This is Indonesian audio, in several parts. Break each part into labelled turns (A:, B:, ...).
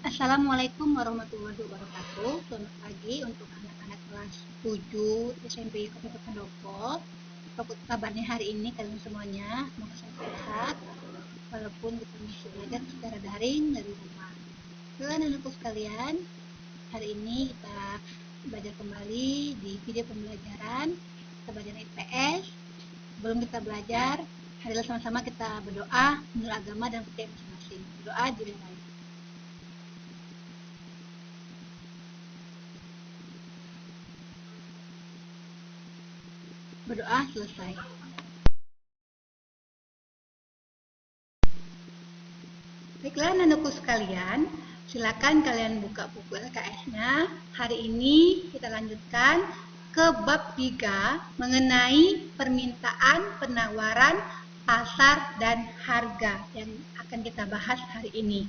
A: Assalamualaikum warahmatullahi wabarakatuh. Selamat pagi untuk anak-anak kelas 7 SMP Kota Pendopo. Apa kabarnya hari ini kalian semuanya? Semoga sehat walaupun kita masih belajar secara daring dari rumah. Anak-anakku sekalian, hari ini kita belajar kembali di video pembelajaran. Kita belajar IPS. Sebelum kita belajar, marilah sama-sama kita berdoa menurut agama dan percaya masing-masing. Berdoa dimulai. Berdoa selesai. Baiklah anak-anakku sekalian, silakan kalian buka buku LKS-nya. Hari ini kita lanjutkan ke bab 3 mengenai permintaan, penawaran, pasar, dan harga yang akan kita bahas hari ini.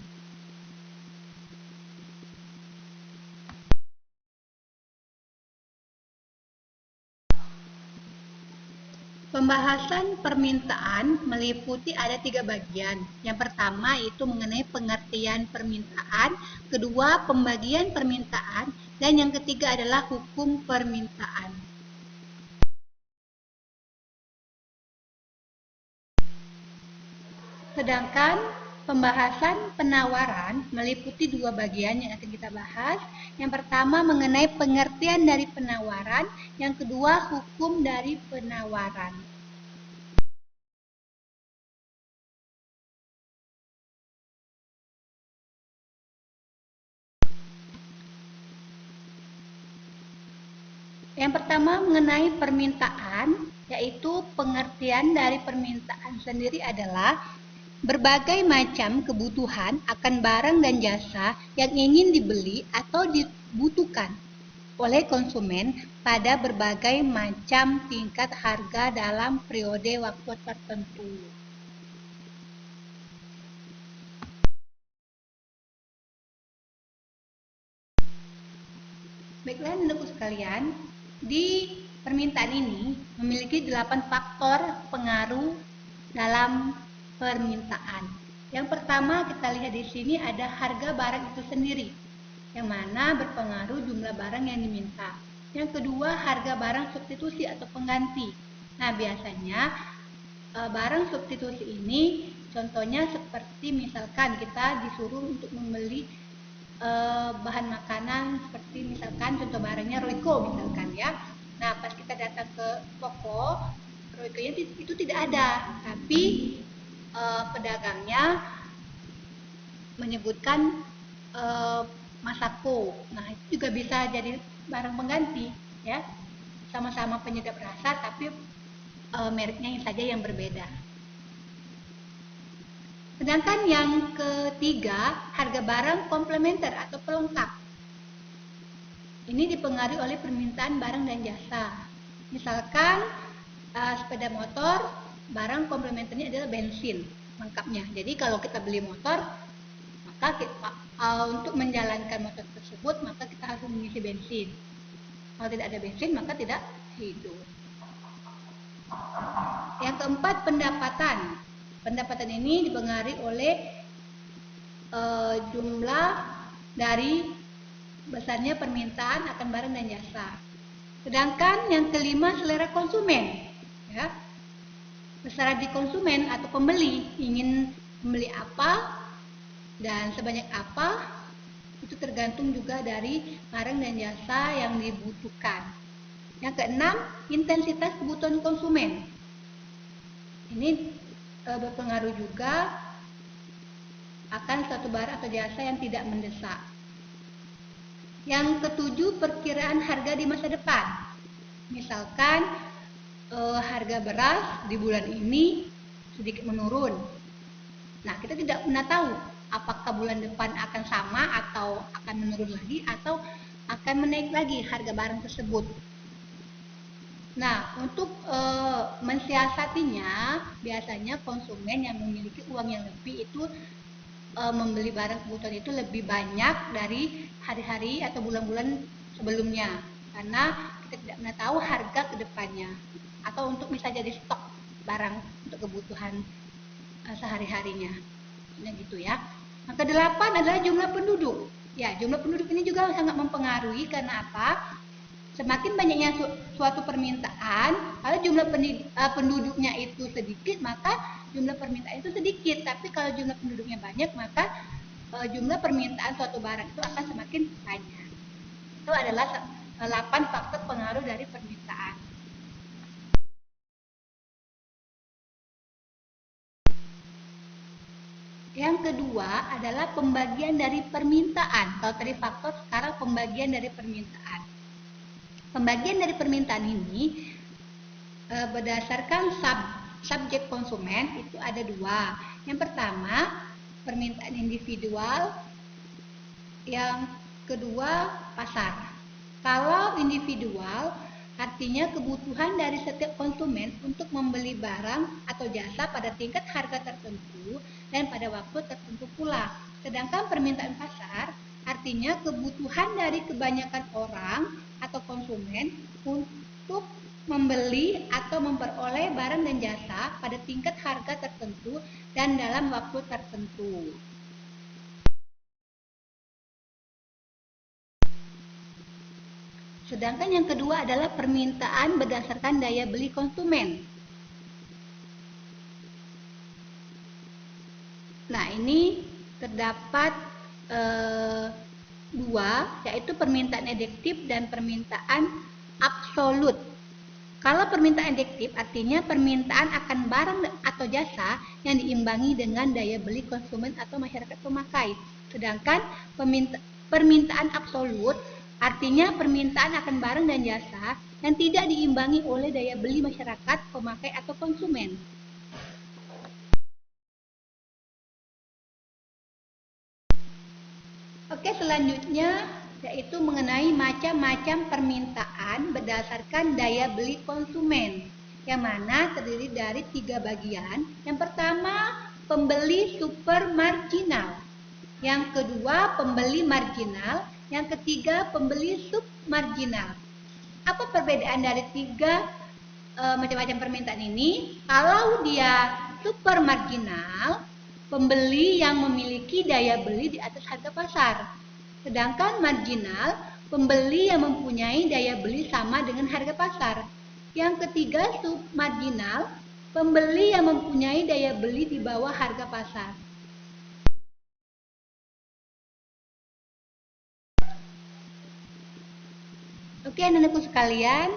A: Pembahasan permintaan meliputi ada 3 bagian. Yang pertama itu mengenai pengertian permintaan, kedua pembagian permintaan, dan yang ketiga adalah hukum permintaan. Sedangkan pembahasan penawaran meliputi 2 bagian yang akan kita bahas. Yang pertama mengenai pengertian dari penawaran, yang kedua hukum dari penawaran. Yang pertama mengenai permintaan, yaitu pengertian dari permintaan sendiri adalah berbagai macam kebutuhan akan barang dan jasa yang ingin dibeli atau dibutuhkan oleh konsumen pada berbagai macam tingkat harga dalam periode waktu tertentu. Baiklah anak-anakku sekalian, di permintaan ini memiliki 8 faktor pengaruh dalam permintaan. Yang pertama kita lihat di sini ada harga barang itu sendiri, yang mana berpengaruh jumlah barang yang diminta. Yang kedua harga barang substitusi atau pengganti. Nah biasanya barang substitusi ini contohnya seperti misalkan kita disuruh untuk membeli bahan makanan seperti misalkan contoh barangnya Royco misalkan ya. Nah pas kita datang ke toko Royco-nya itu tidak ada, tapi pedagangnya menyebutkan Masako. Nah itu juga bisa jadi barang pengganti ya, sama-sama penyedap rasa tapi mereknya saja yang berbeda. Sedangkan yang ketiga, harga barang komplementer atau pelengkap. Ini dipengaruhi oleh permintaan barang dan jasa. Misalkan sepeda motor, barang komplementernya adalah bensin, lengkapnya. Jadi kalau kita beli motor, maka untuk menjalankan motor tersebut, maka kita harus mengisi bensin. Kalau tidak ada bensin, maka tidak hidup. Yang keempat, pendapatan. Pendapatan ini dipengaruhi oleh jumlah dari besarnya permintaan akan barang dan jasa. Sedangkan yang kelima, selera konsumen. Ya. Selera di konsumen atau pembeli ingin membeli apa dan sebanyak apa itu tergantung juga dari barang dan jasa yang dibutuhkan. Yang keenam, intensitas kebutuhan konsumen. Ini berpengaruh juga akan suatu barang atau jasa yang tidak mendesak. Yang ketujuh, perkiraan harga di masa depan. Misalkan harga beras di bulan ini sedikit menurun. Nah, kita tidak pernah tahu apakah bulan depan akan sama atau akan menurun lagi atau akan menaik lagi harga barang tersebut. Nah, untuk mensiasatinya, biasanya konsumen yang memiliki uang yang lebih itu membeli barang kebutuhan itu lebih banyak dari hari-hari atau bulan-bulan sebelumnya, karena kita tidak pernah tahu harga kedepannya, atau untuk bisa jadi stok barang untuk kebutuhan sehari-harinya. Nah, gitu ya. Yang ke-8 adalah jumlah penduduk. Ya, jumlah penduduk ini juga sangat mempengaruhi karena apa? Semakin banyaknya suatu permintaan, kalau jumlah penduduknya itu sedikit, maka jumlah permintaan itu sedikit. Tapi kalau jumlah penduduknya banyak, maka jumlah permintaan suatu barang itu akan semakin banyak. Itu adalah 8 faktor pengaruh dari permintaan. Yang kedua adalah pembagian dari permintaan. Kalau tadi faktor, sekarang pembagian dari permintaan. Pembagian dari permintaan ini berdasarkan subjek konsumen itu ada dua. Yang pertama, permintaan individual. Yang kedua, pasar. Kalau individual, artinya kebutuhan dari setiap konsumen untuk membeli barang atau jasa pada tingkat harga tertentu dan pada waktu tertentu pula. Sedangkan permintaan pasar, artinya kebutuhan dari kebanyakan orang atau konsumen untuk membeli atau memperoleh barang dan jasa pada tingkat harga tertentu dan dalam waktu tertentu. Sedangkan yang kedua adalah permintaan berdasarkan daya beli konsumen. Nah, ini terdapat dua, yaitu permintaan adjektif dan permintaan absolut. Kalau permintaan adjektif artinya permintaan akan barang atau jasa yang diimbangi dengan daya beli konsumen atau masyarakat pemakai. Sedangkan permintaan absolut artinya permintaan akan barang dan jasa yang tidak diimbangi oleh daya beli masyarakat pemakai atau konsumen. Oke, selanjutnya yaitu mengenai macam-macam permintaan berdasarkan daya beli konsumen, yang mana terdiri dari 3 bagian. Yang pertama, pembeli super marginal. Yang kedua, pembeli marginal. Yang ketiga, pembeli submarginal. Apa perbedaan dari 3 macam-macam permintaan ini? Kalau dia super marginal, pembeli yang memiliki daya beli di atas harga pasar. Sedangkan marginal, pembeli yang mempunyai daya beli sama dengan harga pasar. Yang ketiga, submarginal, pembeli yang mempunyai daya beli di bawah harga pasar. Oke, anak-anakku sekalian,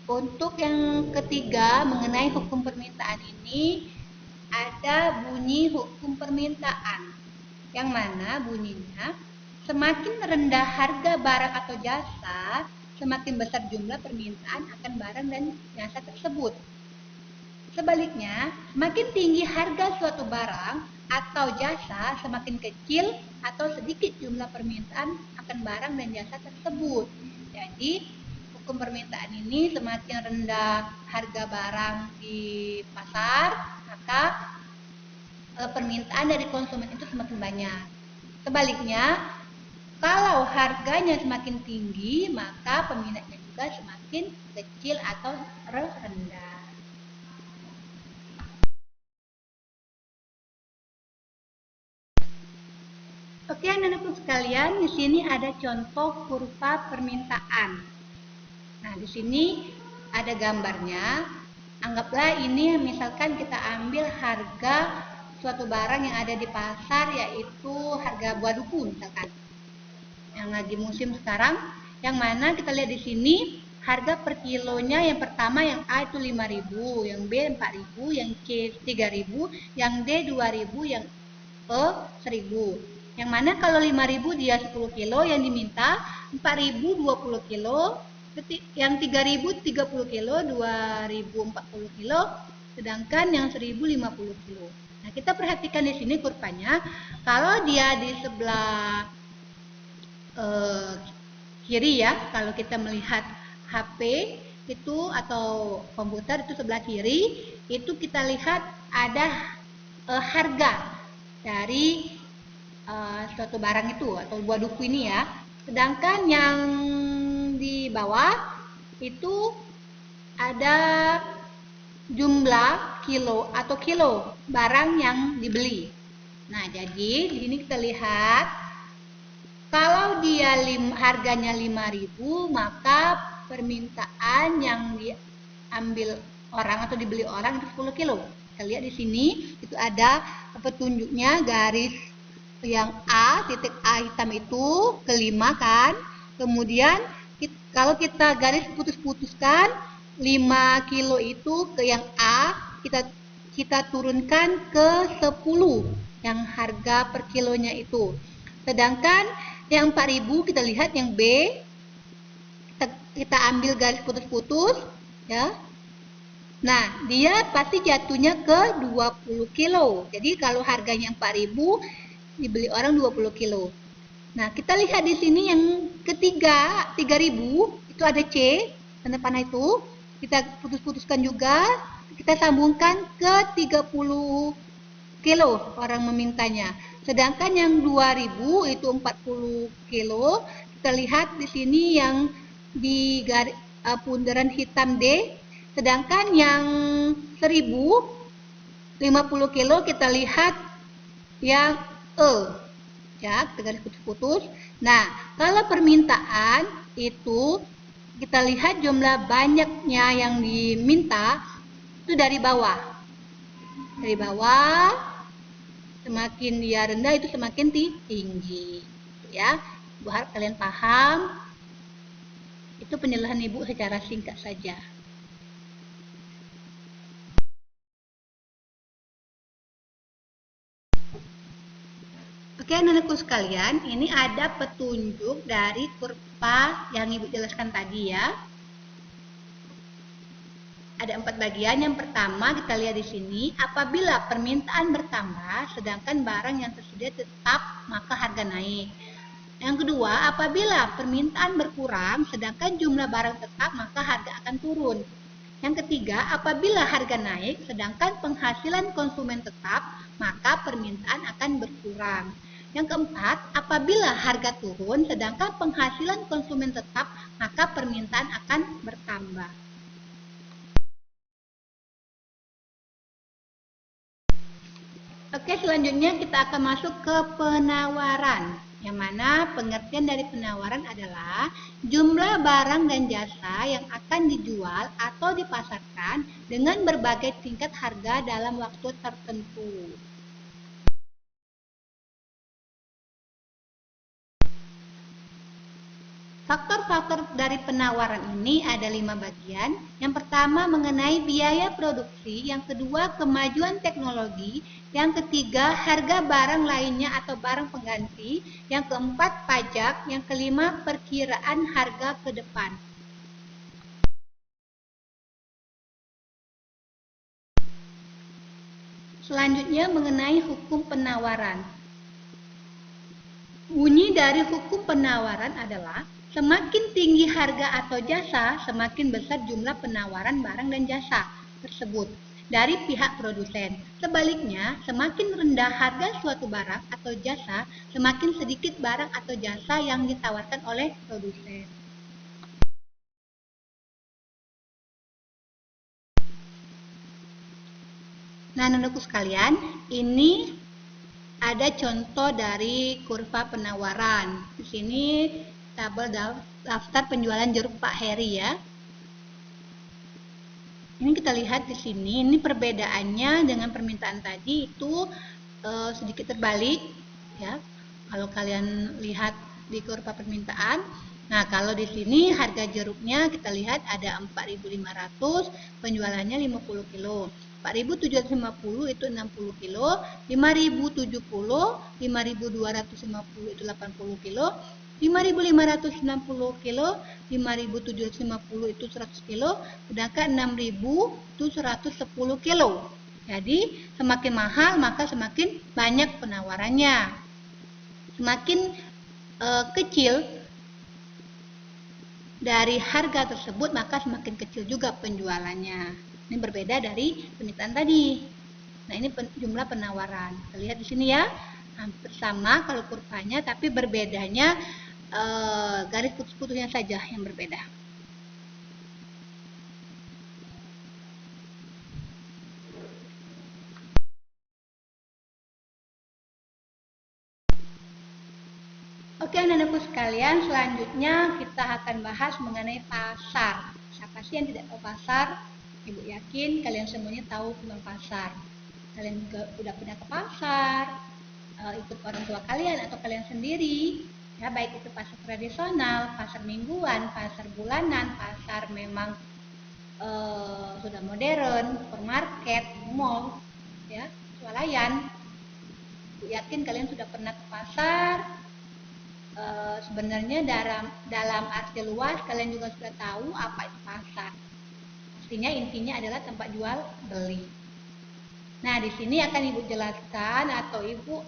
A: untuk yang ketiga mengenai hukum permintaan ini, ada bunyi hukum permintaan, yang mana bunyinya semakin rendah harga barang atau jasa, semakin besar jumlah permintaan akan barang dan jasa tersebut. Sebaliknya, semakin tinggi harga suatu barang atau jasa, semakin kecil atau sedikit jumlah permintaan akan barang dan jasa tersebut. Jadi, hukum permintaan ini semakin rendah harga barang di pasar, maka permintaan dari konsumen itu semakin banyak. Sebaliknya, kalau harganya semakin tinggi, maka peminatnya juga semakin kecil atau rendah. Oke, anak-anakku sekalian, di sini ada contoh kurva permintaan. Nah, di sini ada gambarnya. Anggaplah ini misalkan kita ambil harga suatu barang yang ada di pasar, yaitu harga buah duku misalkan. Yang lagi musim sekarang, yang mana kita lihat di sini harga per kilonya yang pertama yang A itu 5.000, yang B 4.000, yang C 3.000, yang D 2.000, yang E 1.000. Yang mana kalau 5.000 dia 10 kilo, yang diminta 4.000 20 kilo, yang 3.000 30 kilo, 2.000 40 kilo, sedangkan yang 1.000 50 kilo. Nah, kita perhatikan di sini kurvanya. Kalau dia di sebelah kiri ya, kalau kita melihat HP itu atau komputer itu sebelah kiri, itu kita lihat ada harga dari suatu barang itu atau buah duku ini ya. Sedangkan yang di bawah itu ada jumlah kilo atau kilo barang yang dibeli. Nah, jadi di sini kita lihat kalau dia harganya 5.000, maka permintaan yang diambil orang atau dibeli orang itu 10 kilo. Kita lihat di sini itu ada petunjuknya garis yang A, titik A hitam itu kelima kan. Kemudian kalau kita garis putus-putuskan 5 kilo itu ke yang A, kita turunkan ke 10 yang harga per kilonya itu. Sedangkan yang 4.000 kita lihat yang B, kita ambil garis putus-putus ya. Nah, dia pasti jatuhnya ke 20 kilo. Jadi kalau harganya 4.000 dibeli orang 20 kilo. Nah, kita lihat di sini yang ketiga 3.000 itu ada C, tanda panah itu. Kita putus-putuskan juga, kita sambungkan ke 30 kilo orang memintanya. Sedangkan yang 2.000 itu 40 kilo. Kita lihat di sini yang di bundaran hitam D. Sedangkan yang 1.000 50 kilo kita lihat yang E. Ya, kita garis putus-putus. Nah, kalau permintaan itu kita lihat jumlah banyaknya yang diminta itu dari bawah. Dari bawah, semakin dia rendah itu semakin tinggi. Ya, Ibu harap kalian paham. Itu penjelasan Ibu secara singkat saja. Oke, anak-anakku sekalian, ini ada petunjuk dari kurva yang Ibu jelaskan tadi ya. Ada 4 bagian. Yang pertama kita lihat di sini, apabila permintaan bertambah sedangkan barang yang tersedia tetap, maka harga naik. Yang kedua, apabila permintaan berkurang sedangkan jumlah barang tetap, maka harga akan turun. Yang ketiga, apabila harga naik sedangkan penghasilan konsumen tetap, maka permintaan akan berkurang. Yang keempat, apabila harga turun sedangkan penghasilan konsumen tetap, maka permintaan akan bertambah. Oke, selanjutnya kita akan masuk ke penawaran. Yang mana pengertian dari penawaran adalah jumlah barang dan jasa yang akan dijual atau dipasarkan dengan berbagai tingkat harga dalam waktu tertentu. Faktor-faktor dari penawaran ini ada 5 bagian. Yang pertama mengenai biaya produksi, yang kedua kemajuan teknologi, yang ketiga harga barang lainnya atau barang pengganti, yang keempat pajak, yang kelima perkiraan harga ke depan. Selanjutnya mengenai hukum penawaran. Bunyi dari hukum penawaran adalah semakin tinggi harga atau jasa, semakin besar jumlah penawaran barang dan jasa tersebut dari pihak produsen. Sebaliknya, semakin rendah harga suatu barang atau jasa, semakin sedikit barang atau jasa yang ditawarkan oleh produsen. Nah, anak-anakku sekalian, ini ada contoh dari kurva penawaran. Di sini tabel daftar penjualan jeruk Pak Heri ya. Ini kita lihat di sini, ini perbedaannya dengan permintaan tadi itu sedikit terbalik ya. Kalau kalian lihat di kurva permintaan, nah kalau di sini harga jeruknya kita lihat ada 4.500, penjualannya 50 kilo. 4.750 itu 60 kilo, 5.070, 5.250 itu 80 kilo, 5.560 kilo, 5.750 itu 100 kilo, sedangkan 6.000 itu 110 kilo. Jadi semakin mahal maka semakin banyak penawarannya. Semakin kecil dari harga tersebut maka semakin kecil juga penjualannya. Ini berbeda dari permintaan tadi. Nah, ini jumlah penawaran. Kita lihat di sini ya, hampir sama kalau kurvanya, tapi berbedanya garis putus-putusnya saja yang berbeda. Oke anak-anakku sekalian, selanjutnya kita akan bahas mengenai pasar. Siapa sih yang tidak tahu pasar? Ibu yakin kalian semuanya tahu tentang pasar. Kalian juga udah pernah ke pasar, ikut orang tua kalian atau kalian sendiri. Ya, baik itu pasar tradisional, pasar mingguan, pasar bulanan, pasar memang sudah modern, supermarket, mall, ya, swalayan. Ibu yakin kalian sudah pernah ke pasar. Sebenarnya dalam arti luas kalian juga sudah tahu apa itu pasar. Pastinya intinya adalah tempat jual beli. Nah, di sini akan Ibu jelaskan atau Ibu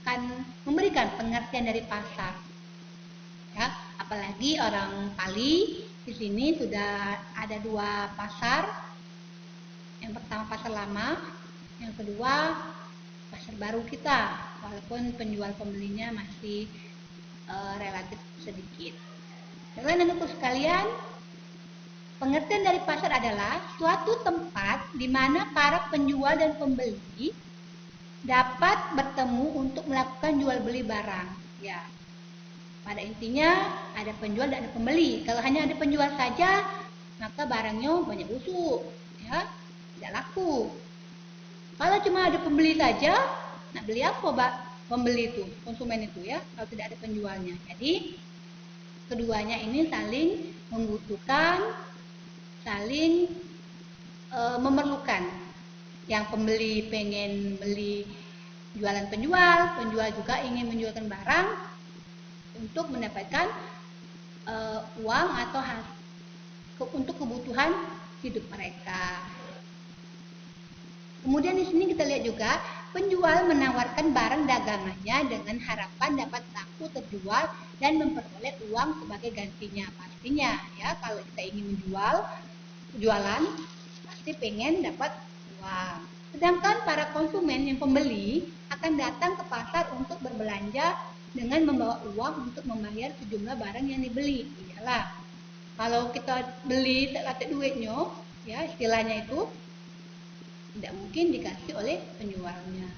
A: akan memberikan pengertian dari pasar. Ya, apalagi orang Pali di sini sudah ada 2 pasar. Yang pertama pasar lama, yang kedua pasar baru kita. Walaupun penjual pembelinya masih relatif sedikit. Teman-teman anak-anakku sekalian, pengertian dari pasar adalah suatu tempat di mana para penjual dan pembeli dapat bertemu untuk melakukan jual beli barang. Ya, pada intinya ada penjual dan ada pembeli. Kalau hanya ada penjual saja, maka barangnya banyak busuk, ya, tidak laku. Kalau cuma ada pembeli saja, nak beli apa, Mbak? Pembeli itu, konsumen itu, ya, kalau tidak ada penjualnya. Jadi keduanya ini saling membutuhkan, saling memerlukan. Yang pembeli pengen beli jualan penjual, penjual juga ingin menjualkan barang untuk mendapatkan uang atau untuk kebutuhan hidup mereka. Kemudian di sini kita lihat juga penjual menawarkan barang dagangannya dengan harapan dapat laku terjual dan memperoleh uang sebagai gantinya. Pastinya ya, kalau kita ingin jualan pasti pengen dapat uang. Sedangkan para konsumen yang pembeli akan datang ke pasar untuk berbelanja dengan membawa uang untuk membayar sejumlah barang yang dibeli. Iyalah, kalau kita beli tak ada duitnya, ya istilahnya itu tidak mungkin dikasih oleh penjualnya.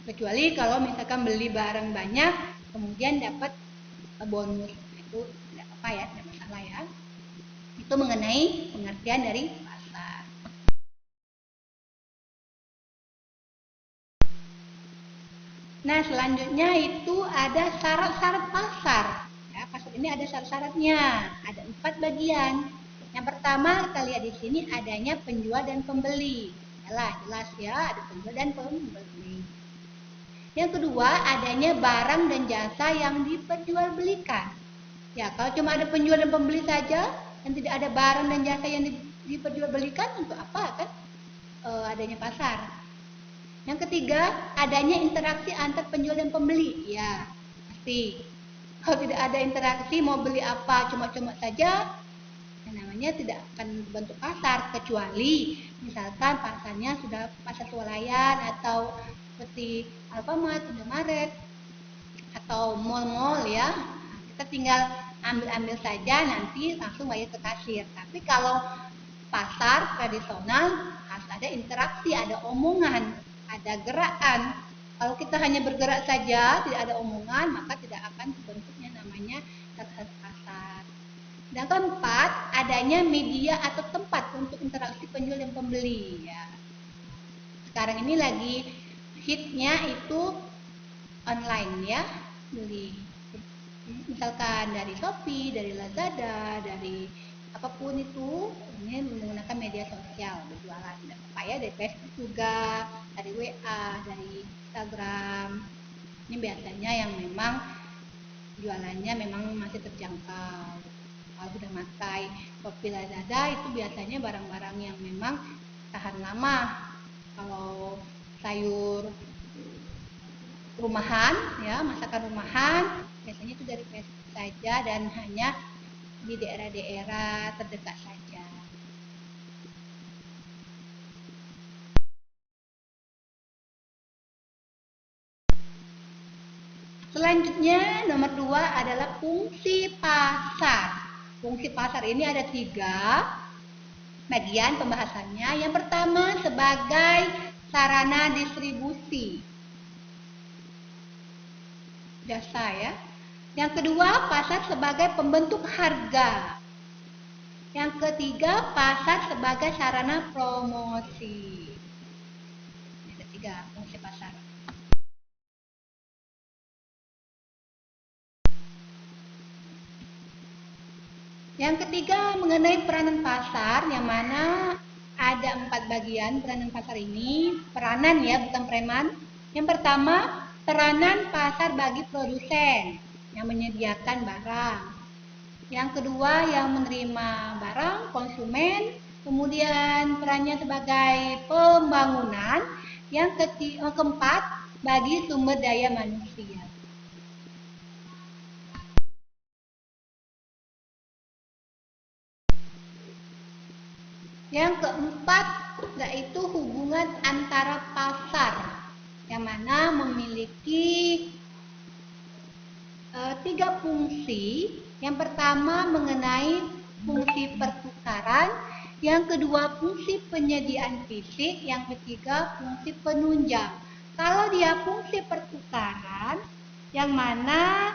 A: Kecuali kalau misalkan beli barang banyak, kemudian dapat bonus, itu tidak apa ya, tidak masalah ya. Itu mengenai pengertian dari pasar. Nah, selanjutnya itu ada syarat-syarat pasar. Ya, pasar ini ada syarat-syaratnya, ada 4 bagian. Yang pertama kita lihat di sini adanya penjual dan pembeli. Yalah, jelas ya, ada penjual dan pembeli. Yang kedua, adanya barang dan jasa yang diperjualbelikan. Ya, kalau cuma ada penjual dan pembeli saja dan tidak ada barang dan jasa yang diperjualbelikan, untuk apa kan adanya pasar? Yang ketiga, adanya interaksi antar penjual dan pembeli. Ya, pasti. Kalau tidak ada interaksi, mau beli apa cuma-cuma saja, yang namanya tidak akan bentuk pasar, kecuali misalkan pasarnya sudah pasar swalayan atau seperti Alfamart, Indomaret atau mall-mall ya. Kita tinggal ambil saja, nanti langsung bayar ke kasir. Tapi kalau pasar tradisional harus ada interaksi, ada omongan, ada gerakan. Kalau kita hanya bergerak saja, tidak ada omongan, maka tidak akan terbentuknya namanya pasar. Dan keempat, adanya media atau tempat untuk interaksi penjual dan pembeli. Ya. Sekarang ini lagi hitnya itu online ya, beli. Misalkan dari Shopee, dari Lazada, dari apapun itu, ini menggunakan media sosial berjualan. Tidak apa ya, dari Facebook juga, dari WA, dari Instagram. Ini biasanya yang memang jualannya memang masih terjangkau. Kalau sudah pakai Shopee, Lazada itu biasanya barang-barang yang memang tahan lama. Kalau sayur rumahan ya, masakan rumahan biasanya itu dari Facebook saja dan hanya di daerah-daerah terdekat saja. Selanjutnya nomor 2 adalah fungsi pasar. Fungsi pasar ini ada 3 bagian pembahasannya. Yang pertama sebagai sarana distribusi. jasa ya. Yang kedua, pasar sebagai pembentuk harga. Yang ketiga, pasar sebagai sarana promosi. Yang ketiga, fungsi pasar. Yang ketiga, mengenai peranan pasar, yang mana ada 4 bagian peranan pasar ini. Peranan ya, bukan preman. Yang pertama, peranan pasar bagi produsen yang menyediakan barang. Yang kedua, yang menerima barang, konsumen. Kemudian perannya sebagai pembangunan. Yang keempat, bagi sumber daya manusia. Yang keempat, yaitu hubungan antara pasar, yang mana memiliki 3 fungsi. Yang pertama mengenai fungsi pertukaran, yang kedua fungsi penyediaan fisik, yang ketiga fungsi penunjang. Kalau dia fungsi pertukaran, yang mana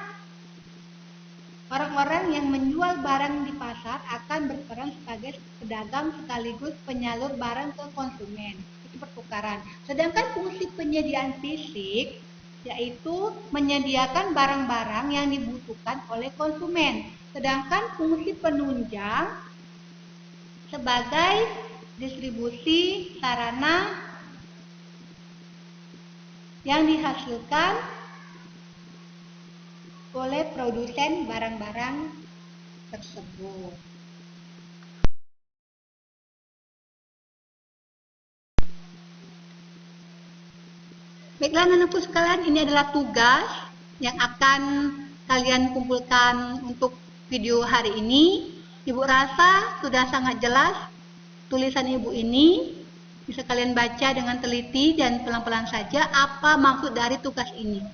A: orang-orang yang menjual barang di pasar akan berperan sebagai pedagang sekaligus penyalur barang ke konsumen. Itu pertukaran. Sedangkan fungsi penyediaan fisik yaitu menyediakan barang-barang yang dibutuhkan oleh konsumen. Sedangkan fungsi penunjang sebagai distribusi sarana yang dihasilkan oleh produsen barang-barang tersebut. Baiklah anak-anakku sekalian, ini adalah tugas yang akan kalian kumpulkan untuk video hari ini. Ibu rasa sudah sangat jelas tulisan ibu ini. Bisa kalian baca dengan teliti dan pelan-pelan saja apa maksud dari tugas ini.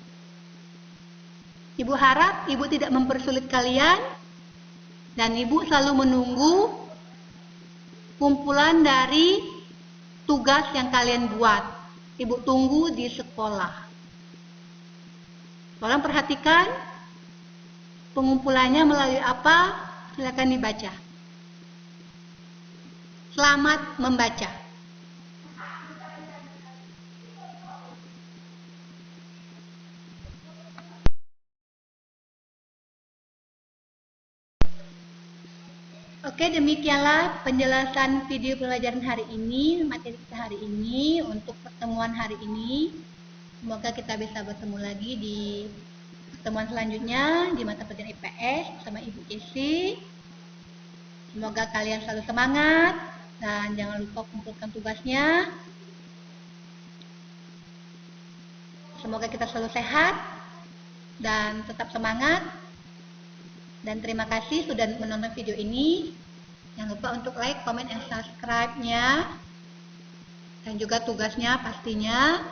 A: Ibu harap ibu tidak mempersulit kalian dan ibu selalu menunggu kumpulan dari tugas yang kalian buat. Ibu tunggu di sekolah. Tolong perhatikan pengumpulannya melalui apa? Silakan dibaca. Selamat membaca. Oke, demikianlah penjelasan video pelajaran hari ini, materi kita hari ini untuk pertemuan hari ini. Semoga kita bisa bertemu lagi di pertemuan selanjutnya di mata pelajaran IPS bersama Ibu Jessi. Semoga kalian selalu semangat dan jangan lupa kumpulkan tugasnya. Semoga kita selalu sehat dan tetap semangat. Dan terima kasih sudah menonton video ini. Jangan lupa untuk like, comment, dan subscribe-nya. Dan juga tugasnya pastinya.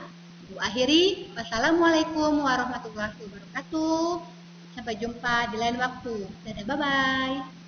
A: Bu akhiri. Wassalamualaikum warahmatullahi wabarakatuh. Sampai jumpa di lain waktu. Dadah, bye-bye.